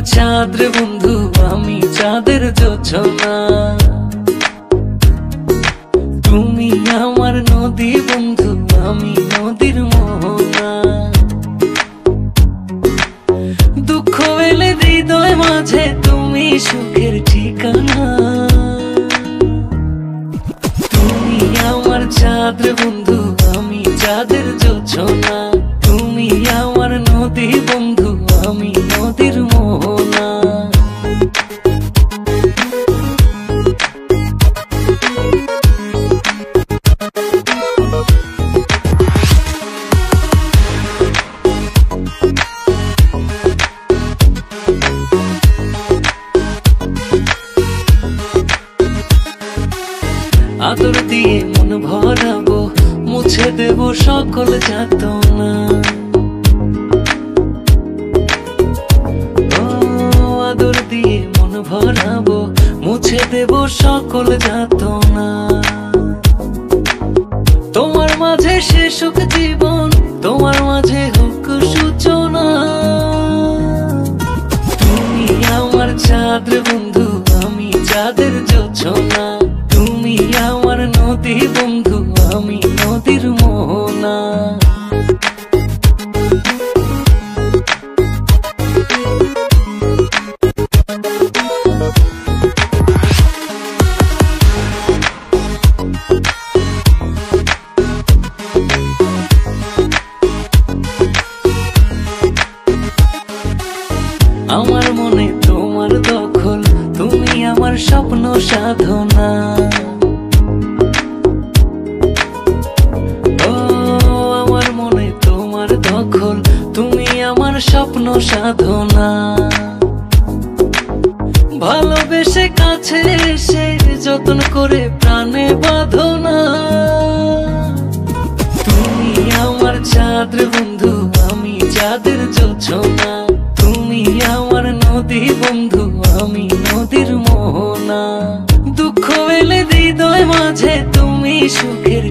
চাঁদ রে বন্ধু, আমি চাঁদের জোছনা। তুমি আমার নদী বন্ধু, আমি নদীর মোহনা। দুঃখ এলে হৃদয় মাঝে তুমি সুখের ঠিকানা। তুমি আমার চাঁদ রে বন্ধু, আমি চাঁদের জোছনা। তুমি আমার নদী বন্ধু, আমি নদীর মোহনা। আদর দিয়ে মন ভরাবো, মুছে দেব সকল যাতনা। ও আদর দিয়ে মন ভরাবো, মুছে দেব সকল যাতনা। তোমার মাঝে শেষ হোক জীবন, তোমার মাঝে হোক সূচনা। তুমি আমার চাঁদ রে বন্ধু, আমি চাঁদের জোছনা। তুমি আমার নদী বন্ধু, আমি নদীর মোহনা। আমার মনে তোমার দখল, তুমি আমার স্বপ্ন সাধনা। ও আমার মনে তোমার দখল, তুমি আমার স্বপ্ন সাধনা। ভালোবেসে কাছে এসে যতন করে প্রাণে বাঁধনা। তুমি আমার চাঁদ রে বন্ধু, আমি চাঁদের জোছনা। তুমি আমার নদী বন্ধু, আমি নদীর মোহনা। দুঃখ এলে হৃদয় মাঝে তুমি সুখের